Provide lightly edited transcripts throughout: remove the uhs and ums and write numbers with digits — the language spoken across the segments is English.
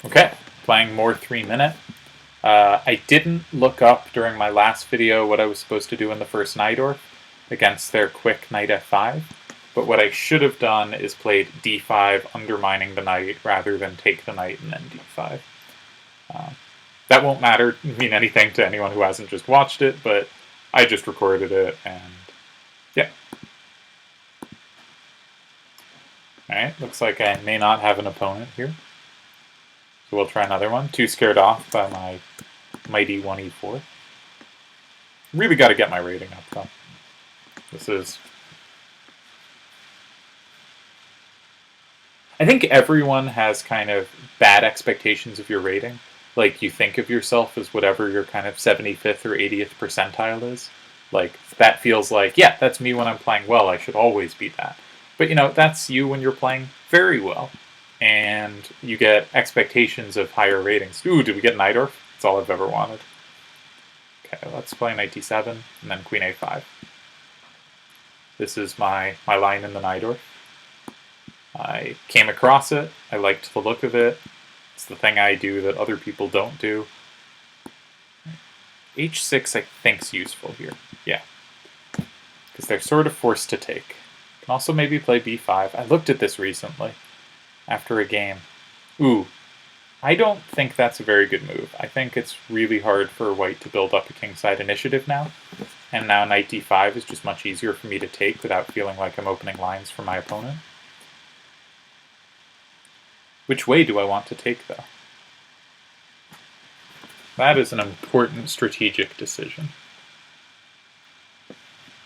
Okay, playing more 3-minute. I didn't look up during my last video what I was supposed to do in the first Najdorf against their quick knight f5, but what I should have done is played d5, undermining the knight, rather than take the knight and then d5. That won't mean anything to anyone who hasn't just watched it, but I just recorded it, and yeah. Alright, looks like I may not have an opponent here. So we'll try another one. Too scared off by my mighty 1e4. Really got to get my rating up, though. This is... I think everyone has kind of bad expectations of your rating. Like, you think of yourself as whatever your kind of 75th or 80th percentile is. Like, that feels like, yeah, that's me when I'm playing well, I should always be that. But, you know, that's you when you're playing very well. And you get expectations of higher ratings. Ooh, did we get Najdorf? That's all I've ever wanted. Okay, let's play knight d7, and then queen a5. This is my line in the Najdorf. I came across it, I liked the look of it. It's the thing I do that other people don't do. h6 I think's useful here, yeah. Because they're sort of forced to take. Can also maybe play b5. I looked at this recently, after a game. Ooh, I don't think that's a very good move. I think it's really hard for white to build up a kingside initiative now. And now knight d5 is just much easier for me to take without feeling like I'm opening lines for my opponent. Which way do I want to take, though? That is an important strategic decision.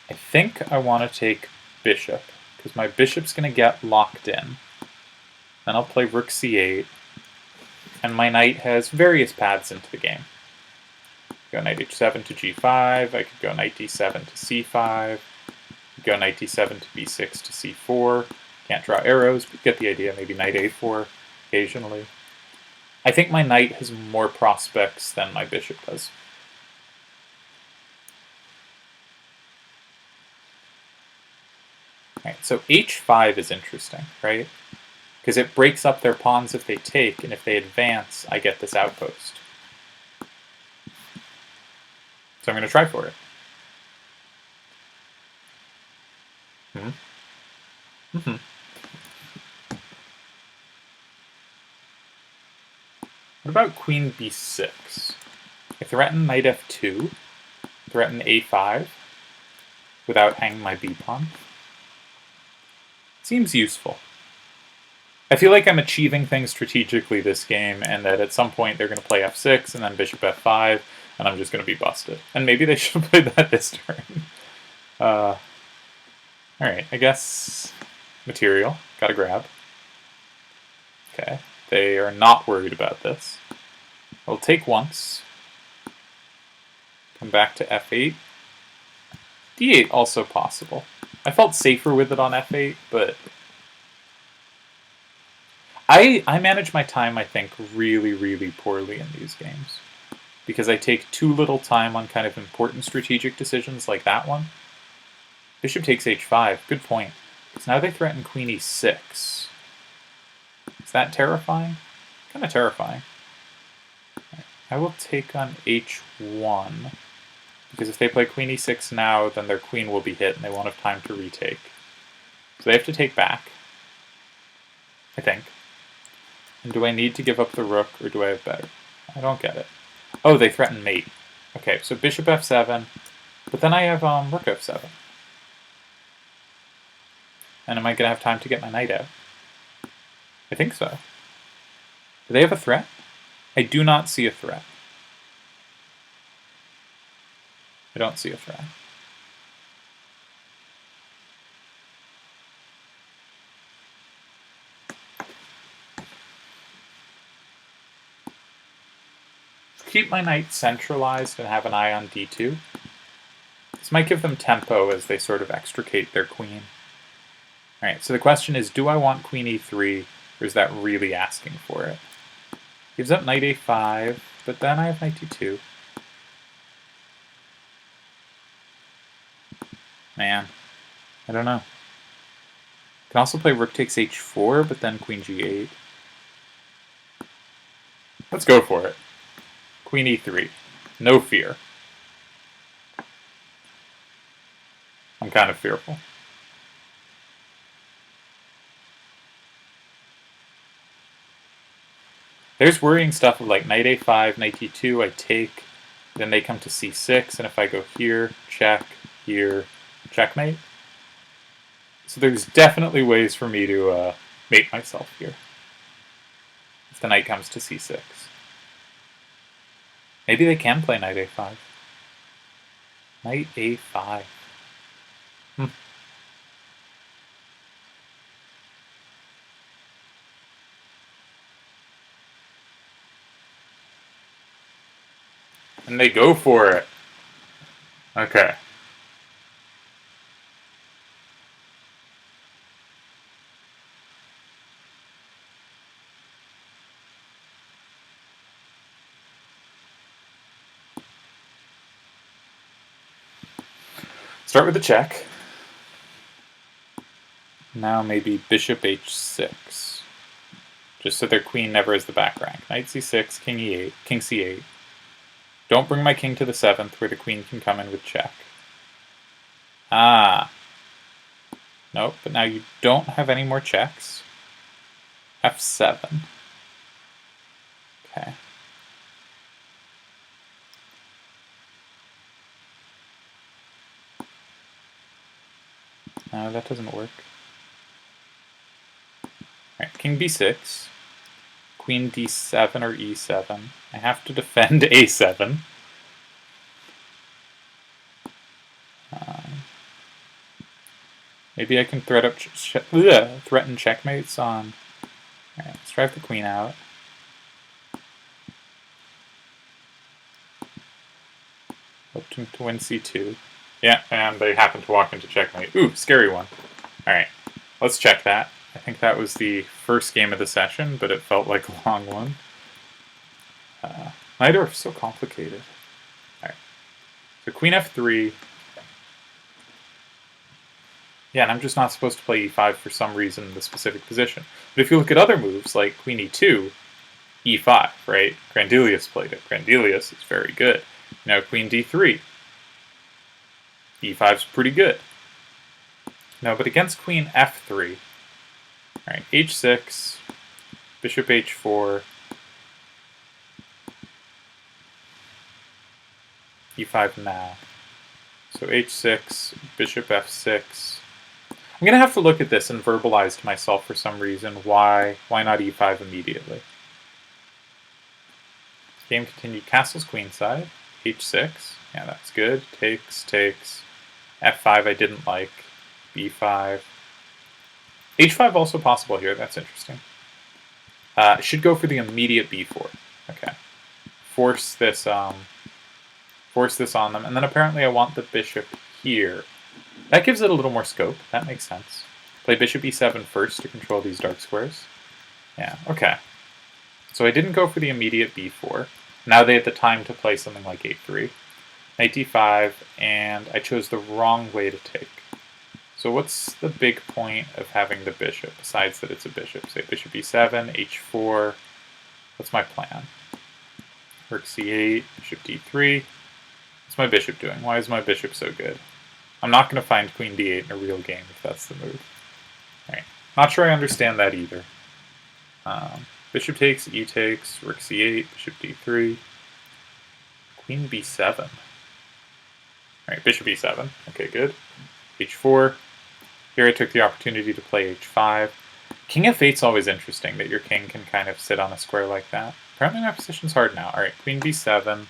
I think I want to take bishop, because my bishop's going to get locked in. Then I'll play rook c8, and my knight has various paths into the game. Go knight h7 to g5, I could go knight d7 to c5, go knight d7 to b6 to c4. Can't draw arrows, but get the idea, maybe knight a4 occasionally. I think my knight has more prospects than my bishop does. Alright, so h5 is interesting, right? Because it breaks up their pawns if they take, and if they advance, I get this outpost. So I'm going to try for it. What about queen b6? I threaten knight f2, threaten a5, without hanging my b-pawn. Seems useful. I feel like I'm achieving things strategically this game, and that at some point they're going to play f6, and then bishop f5, and I'm just going to be busted. And maybe they should have played that this turn. Alright, I guess material. Gotta grab. Okay. They are not worried about this. I'll take once. Come back to f8. d8 also possible. I felt safer with it on f8, but... I manage my time, I think, really, really poorly in these games. Because I take too little time on kind of important strategic decisions like that one. Bishop takes h5, good point. Because now they threaten queen e6. Is that terrifying? Kind of terrifying. I will take on h1. Because if they play queen e6 now, then their queen will be hit and they won't have time to retake. So they have to take back. I think. And do I need to give up the rook, or do I have better? I don't get it. Oh, they threaten mate. Okay, so bishop f7, but then I have rook f7. And am I going to have time to get my knight out? I think so. Do they have a threat? I do not see a threat. I don't see a threat. Keep my knight centralized and have an eye on d2. This might give them tempo as they sort of extricate their queen. Alright, so the question is, do I want queen e3, or is that really asking for it? Gives up knight a5, but then I have knight d2. Man, I don't know. Can also play rook takes h4, but then queen g8. Let's go for it. Queen e3. No fear. I'm kind of fearful. There's worrying stuff of like knight a5, knight e2, I take, then they come to c6, and if I go here, check, here, checkmate. So there's definitely ways for me to mate myself here. If the knight comes to c6. Maybe they can play knight a5. Knight a5. And they go for it. Okay. Start with the check. Now maybe bishop h6. Just so their queen never has the back rank. Knight c6, king e8, king c8. Don't bring my king to the 7th where the queen can come in with check. Ah. Nope, but now you don't have any more checks. f7. Okay. No, that doesn't work. Alright, king b6. Queen d7 or e7. I have to defend a7. Maybe I can threaten checkmates on... Alright, let's drive the queen out. Hoping to win c2. Yeah, and they happen to walk into checkmate. Ooh, scary one. Alright, let's check that. I think that was the first game of the session, but it felt like a long one. Najdorf's so complicated. Alright, so queen f3. Yeah, and I'm just not supposed to play e5 for some reason in the specific position. But if you look at other moves, like queen e2, e5, right? Grandelius played it. Grandelius is very good. Now queen d3. e5's pretty good. No, but against queen f3. Alright, h6, bishop h4, e5 now. So h6, bishop f6. I'm going to have to look at this and verbalize to myself for some reason why not e5 immediately. Game continued. Castle's queenside. h6. Yeah, that's good. Takes. f5 I didn't like. b5. h5 also possible here. That's interesting. Should go for the immediate b4. Okay. Force this on them. And then apparently I want the bishop here. That gives it a little more scope. That makes sense. Play bishop e7 first to control these dark squares. Yeah, okay. So I didn't go for the immediate b4. Now they had the time to play something like a3. Knight d5, and I chose the wrong way to take. So what's the big point of having the bishop, besides that it's a bishop? Say bishop e7, h4. What's my plan? Rook c8, bishop d3. What's my bishop doing? Why is my bishop so good? I'm not going to find queen d8 in a real game if that's the move. Alright, not sure I understand that either. Bishop takes, e takes, rook c8, bishop d3, queen b7. Alright, bishop e7. Okay, good. h4. Here I took the opportunity to play h5. King f8's always interesting, that your king can kind of sit on a square like that. Apparently my position's hard now. Alright, queen b7.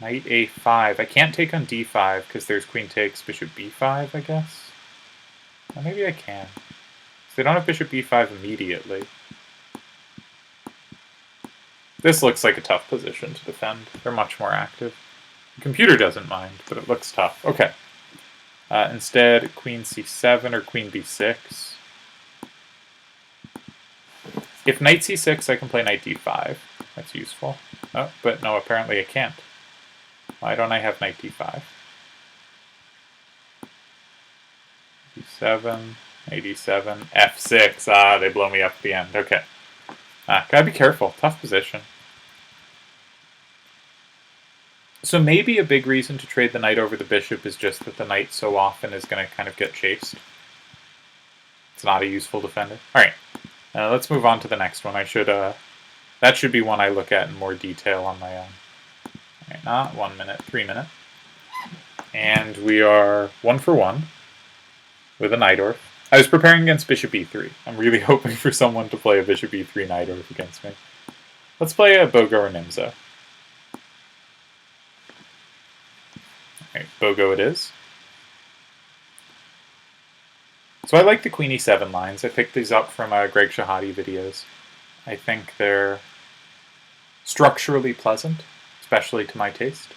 Knight a5. I can't take on d5 because there's queen takes bishop b5, I guess. Well, maybe I can. So they don't have bishop b5 immediately. This looks like a tough position to defend. They're much more active. The computer doesn't mind, but it looks tough. Okay. Instead, queen c7 or queen b6. If knight c6, I can play knight d5. That's useful. Oh, but no, apparently I can't. Why don't I have knight d5? d7, knight e7, f6. Ah, they blow me up at the end. Okay. Gotta be careful. Tough position. So maybe a big reason to trade the knight over the bishop is just that the knight so often is going to kind of get chased. It's not a useful defender. Alright, let's move on to the next one. That should be one I look at in more detail on my own. Alright, not 1 minute, 3 minutes. And we are 1 for 1 with a Najdorf. I was preparing against bishop e3. I'm really hoping for someone to play a bishop e3 Najdorf against me. Let's play a Bogo or Nimzo. Alright, Bogo it is. So I like the queen e7 lines. I picked these up from Greg Shahade videos. I think they're structurally pleasant, especially to my taste.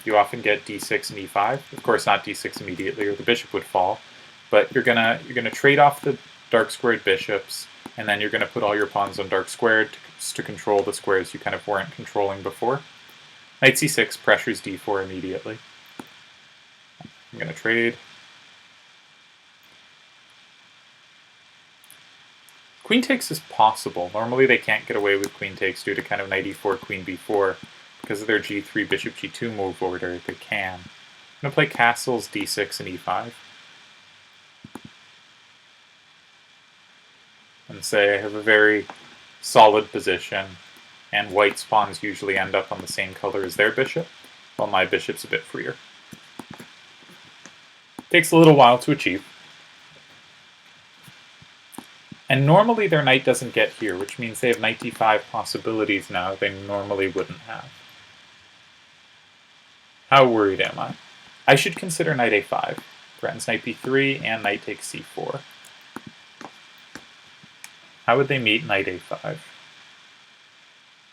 You often get d6 and e5. Of course, not d6 immediately, or the bishop would fall. But you're gonna trade off the dark squared bishops, and then you're gonna put all your pawns on dark squared to control the squares you kind of weren't controlling before. Knight c6 pressures d4 immediately. I'm gonna trade. Queen takes is possible. Normally they can't get away with queen takes due to kind of knight e4, queen b4. Because of their g3, bishop g2 move order, they can. I'm going to play castles, d6, and e5. And say I have a very solid position, and white's pawns usually end up on the same color as their bishop, while my bishop's a bit freer. Takes a little while to achieve. And normally their knight doesn't get here, which means they have knight d5 possibilities now they normally wouldn't have. How worried am I? I should consider knight a5. Threatens knight b3 and knight takes c4. How would they meet knight a5?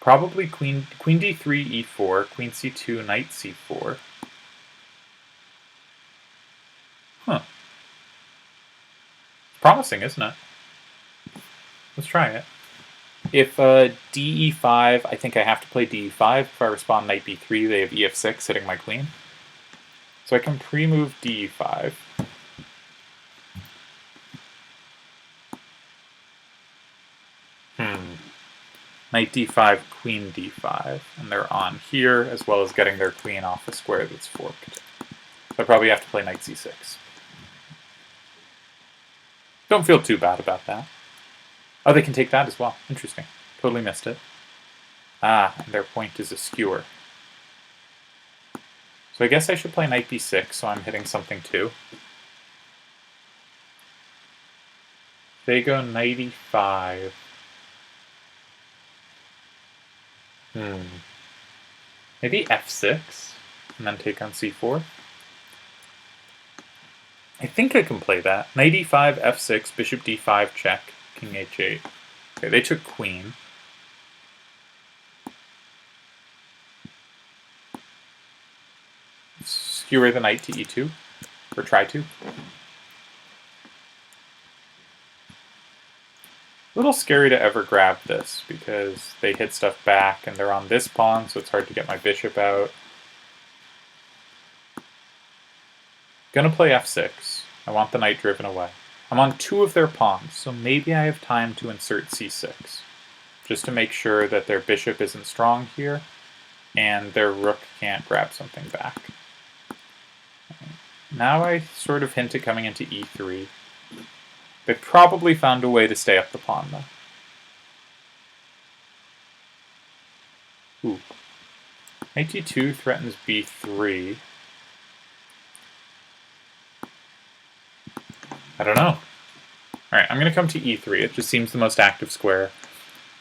Probably queen d3, e4, queen c2, knight c4. Huh. Promising, isn't it? Let's try it. If d5, I think I have to play d5. If I respond knight b3, they have ef6 hitting my queen. So I can pre-move d5. Knight d5, queen d5. And they're on here, as well as getting their queen off a square that's forked. So I probably have to play knight c6. Don't feel too bad about that. Oh, they can take that as well. Interesting. Totally missed it. Ah, and their point is a skewer. So I guess I should play knight b6, so I'm hitting something too. They go knight e5. Maybe f6, and then take on c4. I think I can play that. Knight e5, f6, bishop d5, check, king h8. Okay, they took queen. Skewer the knight to e2, or try to. A little scary to ever grab this, because they hit stuff back, and they're on this pawn, so it's hard to get my bishop out. Gonna play f6. I want the knight driven away. I'm on 2 of their pawns, so maybe I have time to insert c6, just to make sure that their bishop isn't strong here, and their rook can't grab something back. Now I sort of hint at coming into e3. They probably found a way to stay up the pawn, though. Ooh. Knight d2 threatens b3. I don't know. Alright, I'm going to come to e3. It just seems the most active square.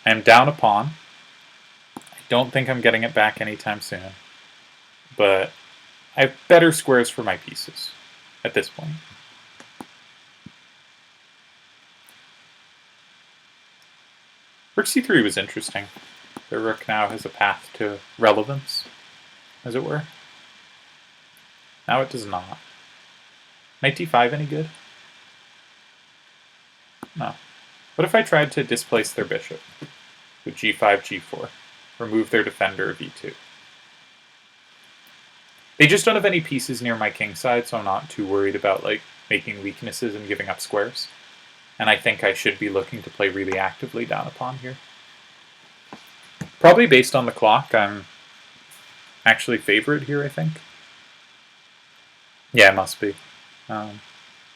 I am down a pawn. I don't think I'm getting it back anytime soon. But I have better squares for my pieces at this point. Rook c3 was interesting. The rook now has a path to relevance, as it were. Now it does not. Knight d5 any good? No. What if I tried to displace their bishop with g5, g4? Remove their defender of e2. They just don't have any pieces near my king side, so I'm not too worried about like making weaknesses and giving up squares. and I think I should be looking to play really actively down a pawn here. Probably based on the clock, I'm actually favorite here, I think. Yeah, it must be. And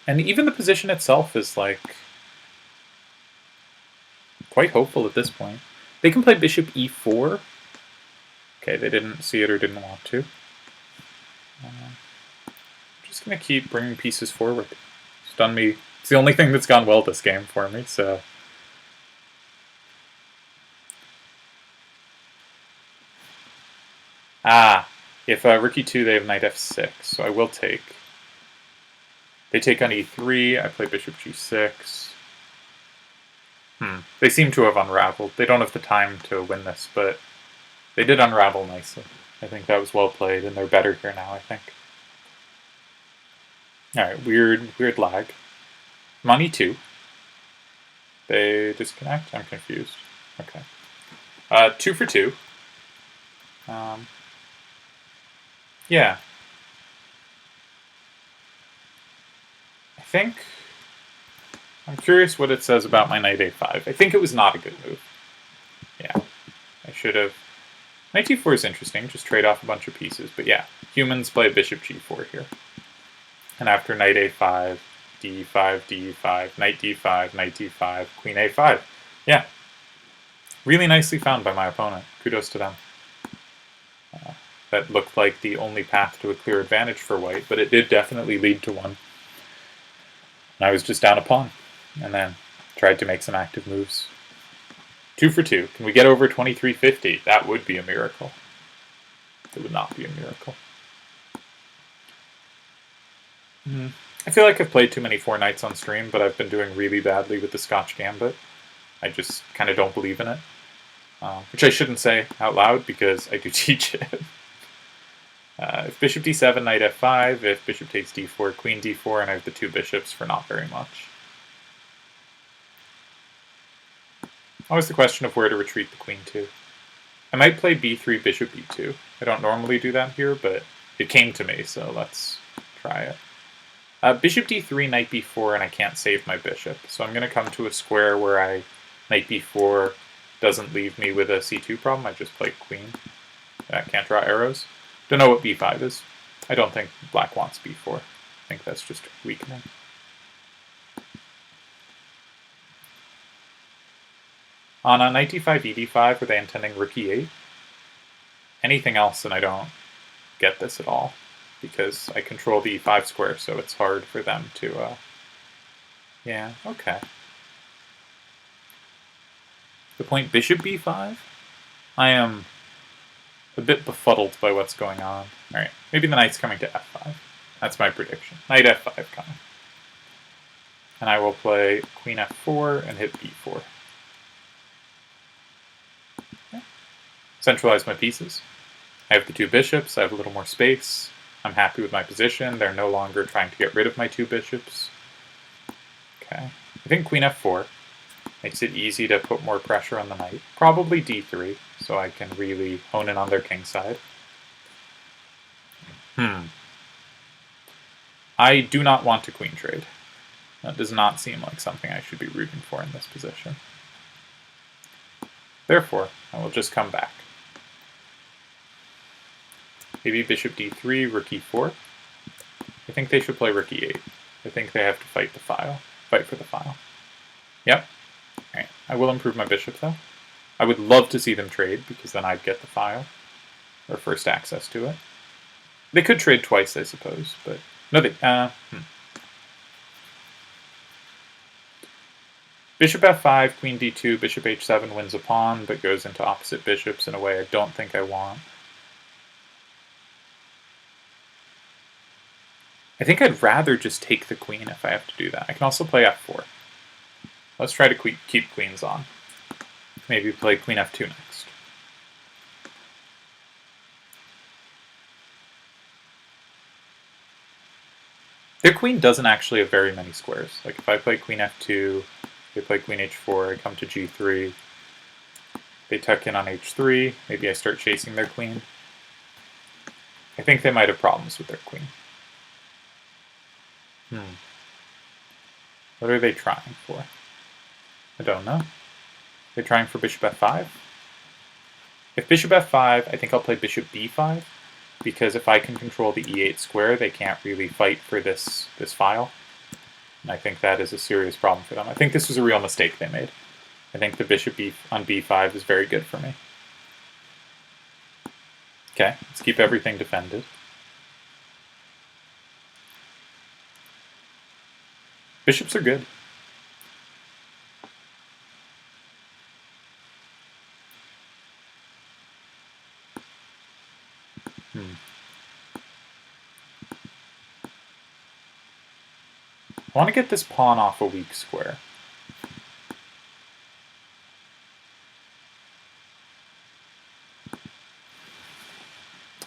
even the position itself is, like, quite hopeful at this point. They can play bishop e4. Okay, they didn't see it or didn't want to. Just going to keep bringing pieces forward. It's done me. It's the only thing that's gone well this game for me, so... If rook e2, they have knight f6, so I will take. They take on e3, I play bishop g6. They seem to have unraveled. They don't have the time to win this, but they did unravel nicely. I think that was well played, and they're better here now, I think. Alright, weird lag. I'm on e2. They disconnect? I'm confused. Okay. 2 for 2. Yeah. I think... I'm curious what it says about my knight a5. I think it was not a good move. Yeah. I should have... Knight d4 is interesting, just trade off a bunch of pieces. But yeah, humans play bishop g4 here. And after knight a5, d5, d5, knight d5, knight d5, queen a5. Yeah. Really nicely found by my opponent. Kudos to them. That looked like the only path to a clear advantage for white, but it did definitely lead to one. And I was just down a pawn, and then tried to make some active moves. 2 for 2. Can we get over 2350? That would be a miracle. It would not be a miracle. I feel like I've played too many 4 knights on stream, but I've been doing really badly with the Scotch Gambit. I just kind of don't believe in it. Which I shouldn't say out loud, because I do teach it. If bishop d7, knight f5, if bishop takes d4, queen d4, and I have the 2 bishops for not very much. Always the question of where to retreat the queen to. I might play b3, bishop b2. I don't normally do that here, but it came to me, so let's try it. Bishop d3, knight b4, and I can't save my bishop. So I'm going to come to a square where knight b4 doesn't leave me with a c2 problem. I just play queen. I can't draw arrows. Don't know what b5 is. I don't think black wants b4. I think that's just weakening. On a knight d5, e5, were they intending rook e8? Anything else, and I don't get this at all, because I control the e5 square, so it's hard for them to, yeah, okay. The point bishop b5? I am a bit befuddled by what's going on. Alright, maybe the knight's coming to f5. That's my prediction. Knight f5 coming. And I will play queen f4 and hit b4. Okay. Centralize my pieces. I have the 2 bishops, I have a little more space. I'm happy with my position. They're no longer trying to get rid of my 2 bishops. Okay. I think queen f4 makes it easy to put more pressure on the knight. Probably d3, so I can really hone in on their king side. I do not want to queen trade. That does not seem like something I should be rooting for in this position. Therefore, I will just come back. Maybe bishop d3, rook e4. I think they should play rook e8. I think they have to fight for the file. Yep. Alright, I will improve my bishop though. I would love to see them trade, because then I'd get the file. Or first access to it. They could trade twice, I suppose, but... No, they... Bishop f5, queen d2, bishop h7 wins a pawn, but goes into opposite bishops in a way I don't think I want. I think I'd rather just take the queen if I have to do that. I can also play f4. Let's try to keep queens on. Maybe play queen f2 next. Their queen doesn't actually have very many squares. Like if I play queen f2, they play queen h4, I come to g3, they tuck in on h3, maybe I start chasing their queen. I think they might have problems with their queen. What are they trying for? I don't know. They're trying for bishop f5? If bishop f5, I think I'll play bishop b5, because if I can control the e8 square, they can't really fight for this file. And I think that is a serious problem for them. I think this was a real mistake they made. I think the bishop on b5 is very good for me. Okay, let's keep everything defended. Bishops are good. I want to get this pawn off a weak square.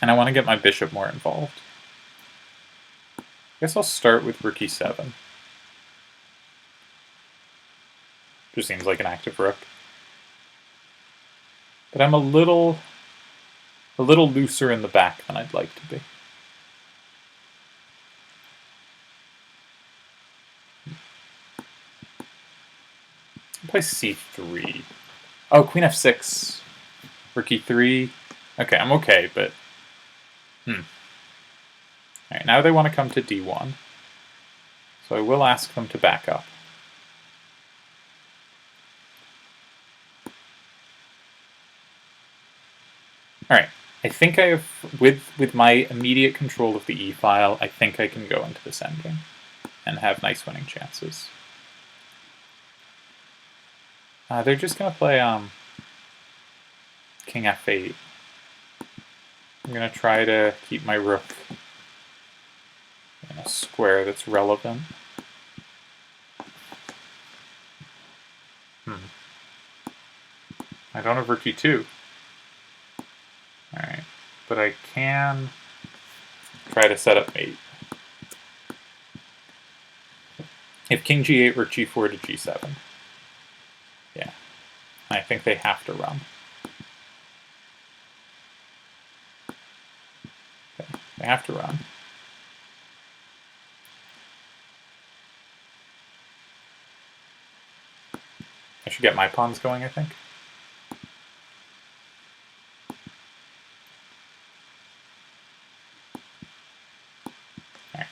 And I want to get my bishop more involved. I guess I'll start with rook e7. Just seems like an active rook. But I'm a little looser in the back than I'd like to be. I'll play c3. Oh, queen f6. Rook e3. Okay, I'm okay, but... Alright, now they want to come to d1. So I will ask them to back up. Alright, I think I have, with my immediate control of the e-file, I think I can go into this endgame and have nice winning chances. They're just going to play king f8. I'm going to try to keep my rook in a square that's relevant. I don't have rook e2. Alright, but I can try to set up mate. If king g8, rook g4 to g7. Yeah, I think they have to run. Okay, they have to run. I should get my pawns going, I think. Alright.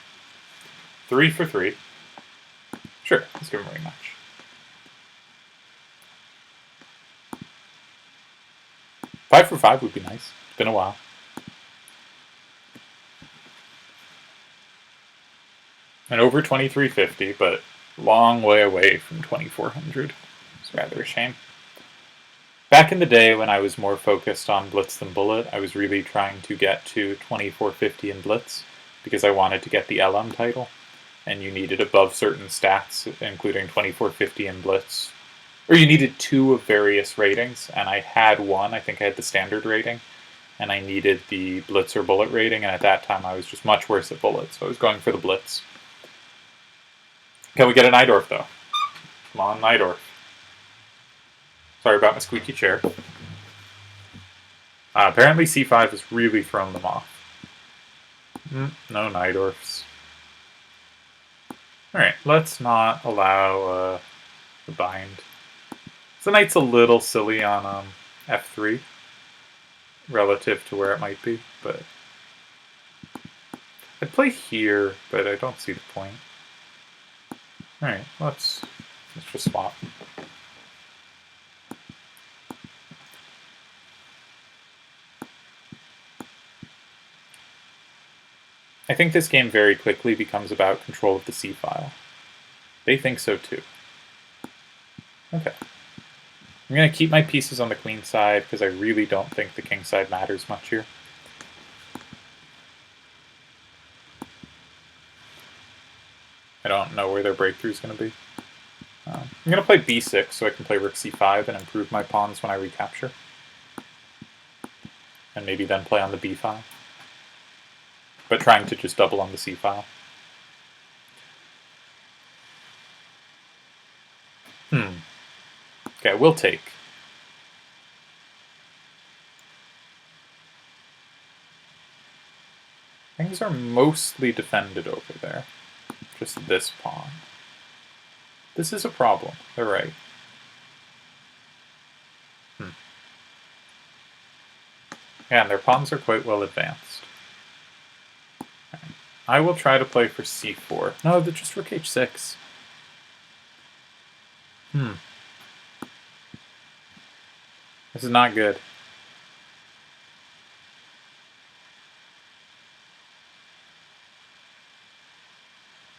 3 for 3. Sure, let's give him a rematch. Five for 5 would be nice. It's been a while. And over 2350, but long way away from 2400. It's rather a shame. Back in the day when I was more focused on Blitz than Bullet, I was really trying to get to 2450 in Blitz because I wanted to get the LM title. And you needed above certain stats, including 2450 in Blitz. Or you needed 2 of various ratings, and I had 1. I think I had the standard rating, and I needed the Blitz or Bullet rating, and at that time I was just much worse at Bullet, so I was going for the Blitz. Can we get a Najdorf, though? Come on, Najdorf. Sorry about my squeaky chair. Apparently c5 has really thrown them off. No Najdorfs. Alright, let's not allow the bind. The knight's a little silly on f3 relative to where it might be, but I'd play here, but I don't see the point. Alright, let's just swap. I think this game very quickly becomes about control of the c-file. They think so too. Okay. I'm going to keep my pieces on the queen side because I really don't think the king side matters much here. I don't know where their breakthrough is going to be. I'm going to play b6 so I can play rook c5 and improve my pawns when I recapture. And maybe then play on the b file. But trying to just double on the c file. Okay, we'll take. Things are mostly defended over there. Just this pawn. This is a problem. They're right. Yeah, and their pawns are quite well advanced. Okay. I will try to play for c4. No, they're just rook h6. This is not good.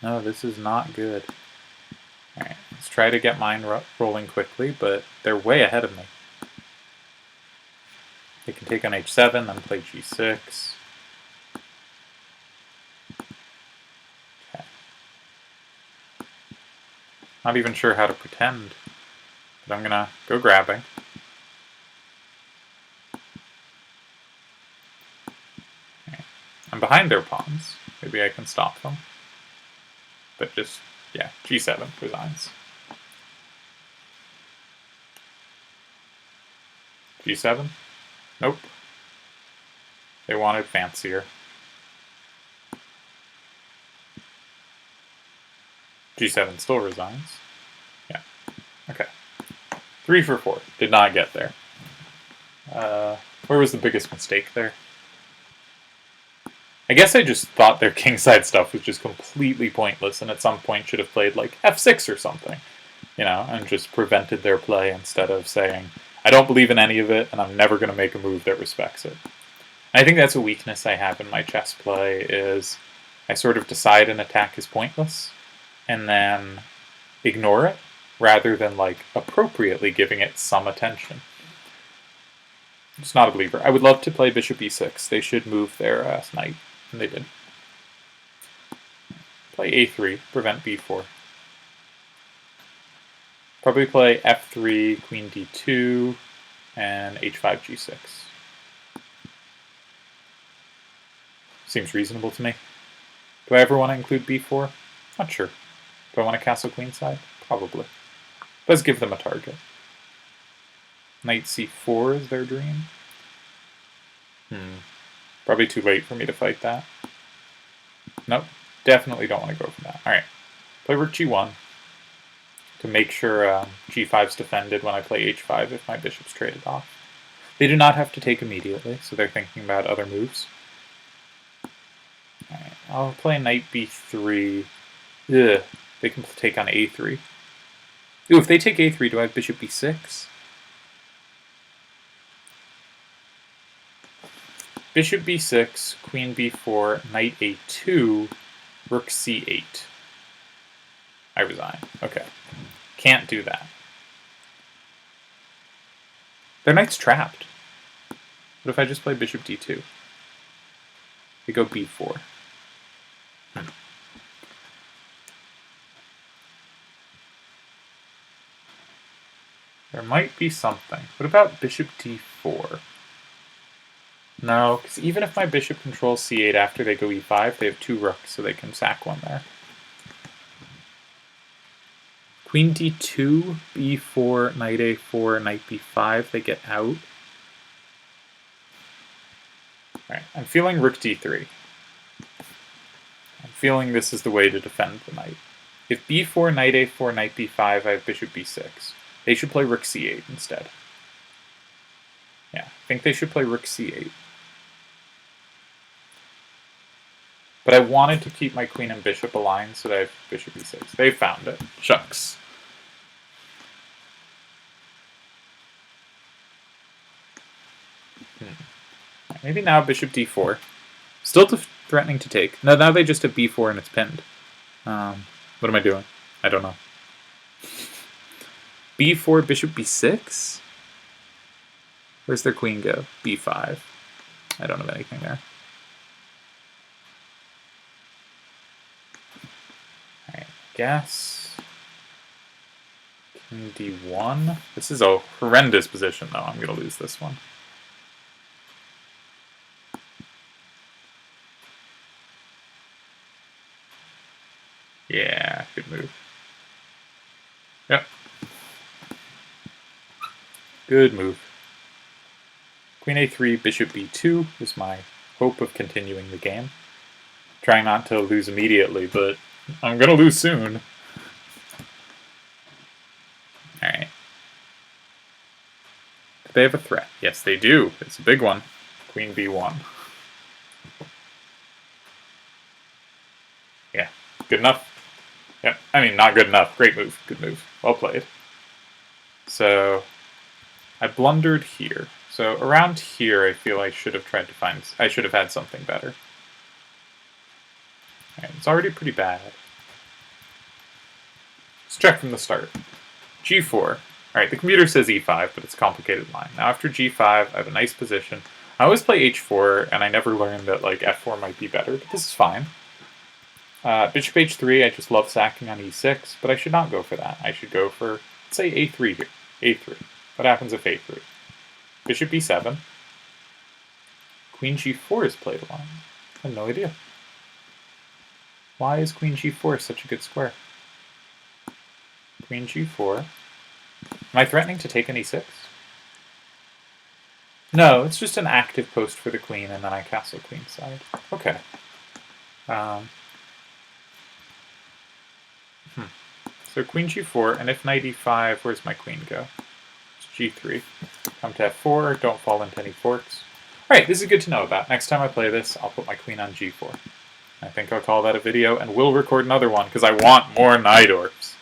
No, this is not good. Alright, let's try to get mine rolling quickly, but they're way ahead of me. They can take on h7, then play g6. Okay. Not even sure how to pretend, but I'm gonna go grabbing. Okay. I'm behind their pawns. Maybe I can stop them. But just, yeah, g7 resigns. g7? Nope. They wanted fancier. g7 still resigns. Yeah. Okay. 3 for 4. Did not get there. Where was the biggest mistake there? I guess I just thought their kingside stuff was just completely pointless and at some point should have played like f6 or something, you know, and just prevented their play instead of saying, I don't believe in any of it and I'm never going to make a move that respects it. And I think that's a weakness I have in my chess play is I sort of decide an attack is pointless and then ignore it rather than like appropriately giving it some attention. I'm just not a believer. I would love to play bishop e6. They should move their knight. And they did. Play a3, prevent b4. Probably play f3, queen d2, and h5, g6. Seems reasonable to me. Do I ever want to include b4? Not sure. Do I want to castle queenside? Probably. Let's give them a target. Knight c4 is their dream. Probably too late for me to fight that. Nope, definitely don't want to go for that. Alright, play rook g1 to make sure g5's defended when I play h5 if my bishop's traded off. They do not have to take immediately, so they're thinking about other moves. Alright, I'll play knight b3. Ugh, they can take on a3. Ooh, if they take a3, do I have bishop b6? Bishop b6, queen b4, knight a2, rook c8. I resign. Okay. Can't do that. Their knight's trapped. What if I just play bishop d2? They go b4. There might be something. What about bishop d4? No, because even if my bishop controls c8 after they go e5, they have 2 rooks, so they can sack one there. Queen d2, b4, knight a4, knight b5, they get out. Alright, I'm feeling rook d3. I'm feeling this is the way to defend the knight. If b4, knight a4, knight b5, I have bishop b6. They should play rook c8 instead. Yeah, I think they should play rook c8. But I wanted to keep my queen and bishop aligned, so that I have bishop e6. They found it. Shucks. Maybe now bishop d4. Still threatening to take. No, now they just have b4 and it's pinned. What am I doing? I don't know. b4, bishop b6? Where's their queen go? b5. I don't have anything there. Alright, guess. King d1. This is a horrendous position, though. I'm going to lose this one. Yeah, good move. Yep. Good move. Queen a3, bishop b2 is my hope of continuing the game. Trying not to lose immediately, but I'm going to lose soon. they have a threat. Yes, they do. It's a big one. Queen b1. Yeah, good enough. Yeah, I mean, not good enough. Great move. Good move. Well played. So, I blundered here. So, around here, I feel I should have tried to find... I should have had something better. Alright, it's already pretty bad. Let's check from the start. g4. Alright, the computer says e5, but it's a complicated line. Now, after g5, I have a nice position. I always play h4, and I never learned that, like, f4 might be better, but this is fine. Bishop h3, I just love sacking on e6, but I should not go for that. I should go for, let's say, a3 here. a3. What happens if a3? Bishop e7. Queen g4 is played along. I have no idea. Why is queen g4 such a good square? Queen g4. Am I threatening to take an e6? No, it's just an active post for the queen, and then I castle queenside. Okay. So queen g4, and if knight e5, where's my queen go? It's g3. Come to f4, don't fall into any forks. Alright, this is good to know about. Next time I play this, I'll put my queen on g4. I think I'll call that a video, and we'll record another one, because I want more Najdorfs.